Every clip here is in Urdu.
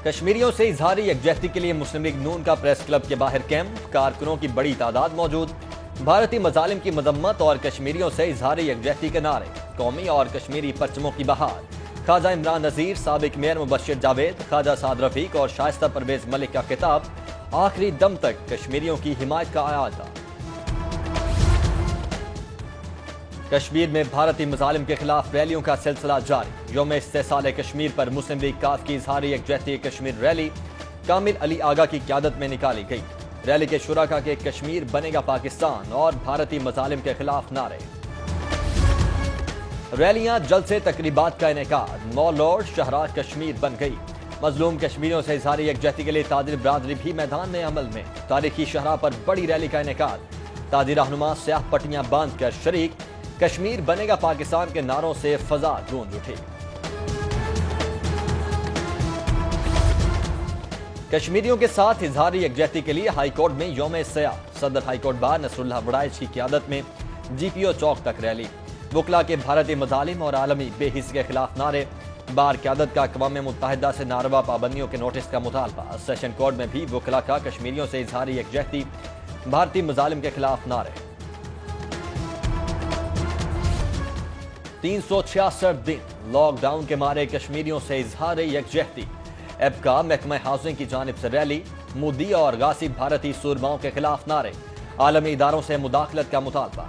کشمیریوں سے اظہار یکجہتی کے لیے مسلم لیگ نون کا پریس کلب کے باہر کیمپ، کارکنوں کی بڑی تعداد موجود، بھارتی مظالم کی مذمت اور کشمیریوں سے اظہار یکجہتی کے نعرے، قومی اور کشمیری پرچموں کی بہار، خواجہ عمران نذیر، سابق میئر مبشر جاوید، خواجہ سعد رفیق اور شائستہ پرویز ملک کا خطاب، آخری دم تک کشمیریوں کی حمایت کا اعادہ۔ کشمیر میں بھارتی مظالم کے خلاف ریلیوں کا سلسلہ جاری، یوم استحصال کشمیر پر مسلم لیگ کاف کی اظہار یکجہتی کشمیر ریلی کامل علی آغا کی قیادت میں نکالی گئی۔ ریلی کے شرکاء کے کشمیر بنے گا پاکستان اور بھارتی مظالم کے خلاف نعرے۔ ریلیاں، جلسے، تقریبات کا انعقاد، مال اور شاہراہ کشمیر بن گئی۔ مظلوم کشمیریوں سے اظہار یکجہتی کے لیے تاجر برادری بھی میدان میں عمل میں، تاریخی شاہراہ پر بڑی ریلی کا انعقاد، تاجر رہنما سیاہ پٹیاں باندھ کر شریک، کشمیر بنے گا پاکستان کے نعروں سے فضا گونج اٹھی۔ کشمیریوں کے ساتھ اظہار یکجہتی کے لیے ہائی کورٹ میں یوم سیاح، صدر ہائی کورٹ بار نصر اللہ وڑائچ کی قیادت میں جی پی او چوک تک ریلی، وکلاء کے بھارتی مظالم اور عالمی بے حسی کے خلاف نعرے، بار قیادت کا اقوام متحدہ سے ناروا پابندیوں کے نوٹس کا مطالبہ، سیشن کورٹ میں بھی وکلاء کا کشمیریوں سے اظہار یکجہتی، بھارتی مظالم کے خلاف نعرے۔ 366 دن لاک ڈاؤن کے مارے کشمیریوں سے اظہار یکجہتی، ایپکا محکمہ ہاؤسنگ کی جانب سے ریلی، مودی اور غاصب بھارتی سورماؤں کے خلاف نعرے، عالمی اداروں سے مداخلت کا مطالبہ۔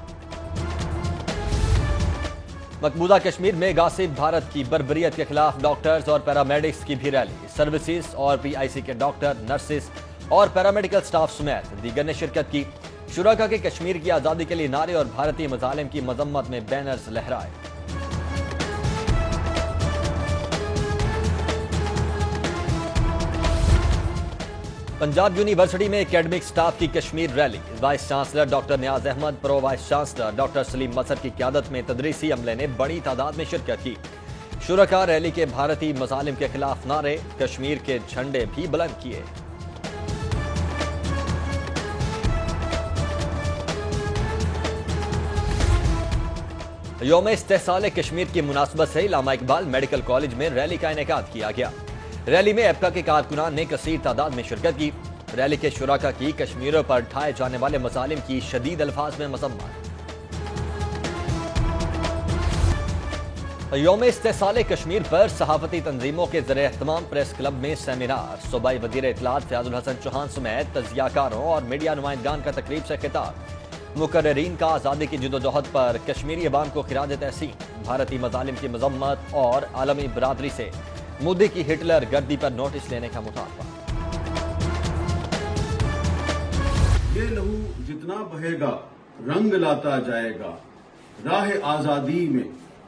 مقبوضہ کشمیر میں غاصب بھارت کی بربریت کے خلاف ڈاکٹرز اور پیرامیڈکس کی بھی ریلی، سروسز اور پی آئی سی کے ڈاکٹر، نرسز اور پیرامیڈیکل سٹاف سمیت دیگر نے شرکت کی۔ شرکاء کے کشمیر کی آزادی کے لیے نعرے اور بھارتی مظالم کی مذمت میں بینرز لہرائے۔ پنجاب یونیورسٹی میں اکیڈمک سٹاف کی Kashmir rally, vice chancellor doctor Niaz Ahmad, pro vice chancellor doctor Saleem Mazhar کی قیادت میں تدریسی عملے نے بڑی تعداد میں شرکت کی۔ شرکاء ریلی کے بھارتی مظالم کے خلاف نعرے، کشمیر کے جھنڈے بھی بلند کیے۔ یوم استحصال کشمیر کی مناسبت سے علامہ اقبال میڈیکل کالج میں ریلی کا انعقاد کیا گیا۔ ریلی میں ایپکا کے کارکنان نے کثیر تعداد میں شرکت کی۔ ریلی کے شرکاء کی کشمیریوں پر ڈھائے جانے والے مظالم کی شدید الفاظ میں مذمت۔ یوم استحصال کشمیر پر صحافتی تنظیموں کے زیر اہتمام پریس کلب میں سیمینار، صوبائی وزیر اطلاعات فیاض الحسن چوہان سمیت تجزیہ کاروں اور میڈیا نمائندگان کا تقریب سے خطاب، مقررین کا آزادی کی جدوجہد پر کشمیری عوام کو خراج تحسین، بھارتی مظالم کی مذمت اور عالمی برادری سے مودی کی ہٹلر گردی پر نوٹس لینے کا مطالبہ۔ یہ لہو جتنا بہے گا رنگ لاتا جائے گا، راہ آزادی میں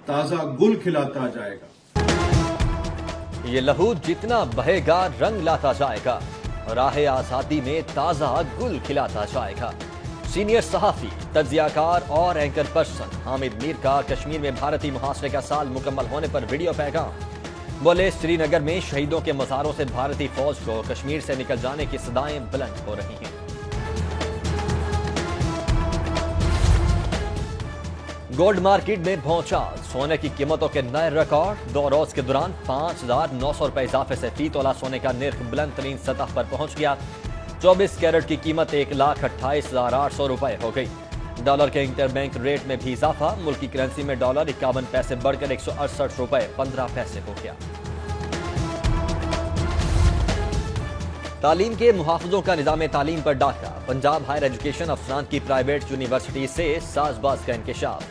تازہ گل کھلاتا جائے گا۔ یہ لہو جتنا بہے گا رنگ لاتا جائے گا، راہ آزادی میں تازہ گل کھلاتا جائے گا۔ سینئر صحافی، تجزیہ کار اور اینکر پرسن حامد میر کا کشمیر میں بھارتی محاصرے کا سال مکمل ہونے پر ویڈیو پیغام، بولے سری نگر میں شہیدوں کے مزاروں سے بھارتی فوج کو کشمیر سے نکل جانے کی صدائیں بلند ہو رہی ہیں۔ گولڈ مارکیٹ میں بھونچال، سونے کی قیمتوں کے نئے ریکارڈ، 2 روز کے دوران 5,900 روپے اضافے سے فی تولہ سونے کا نرخ بلند ترین سطح پر پہنچ گیا۔ 24 کیرٹ کی قیمت 1,28,800 روپے ہو گئی۔ ڈالر کے انٹر بینک ریٹ میں بھی اضافہ، ملکی کرنسی میں ڈالر 51 پیسے بڑھ کر 168 روپے 15 پیسے ہو گیا۔ تعلیم کے محافظوں کا نظام تعلیم پر ڈاکہ، پنجاب ہائر ایجوکیشن افسران کی پرائیویٹ یونیورسٹی سے ساز باز کا انکشاف،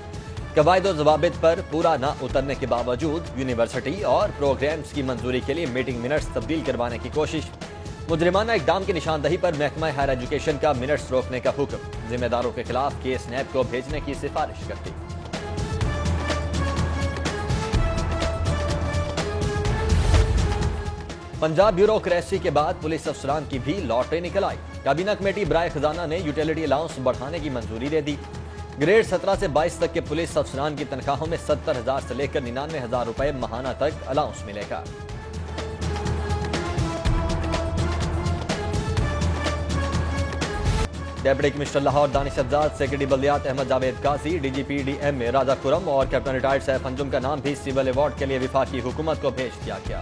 قواعد و ضوابط پر پورا نہ اترنے کے باوجود یونیورسٹی اور پروگرامز کی منظوری کے لیے میٹنگ منٹس تبدیل کروانے کی کوشش، مجرمانہ اقدام کی نشاندہی پر محکمہ ہائر ایجوکیشن کا منٹس روکنے کا حکم، ذمہ داروں کے خلاف کیس نیب کو بھیجنے کی سفارش کرتی۔ پنجاب بیوروکریسی کے بعد پولیس افسران کی بھی لاٹری نکل آئی، کابینہ کمیٹی برائے خزانہ نے یوٹیلیٹی الاؤنس بڑھانے کی منظوری دے دی۔ گریڈ 17 سے 22 تک کے پولیس افسران کی تنخواہوں میں 70,000 سے لے کر 99,000 روپے ماہانہ تک الاؤنس ملے گا۔ Deputy commissioner Lahore Danish Afzal, secretary بلدیات Ahmad Javed Qazi, D G P D M A Raja Khurram اور کیپٹن ریٹائرڈ سیف انجم کا نام بھی سول ایوارڈ کے لیے وفاقی حکومت کو بھیج دیا گیا۔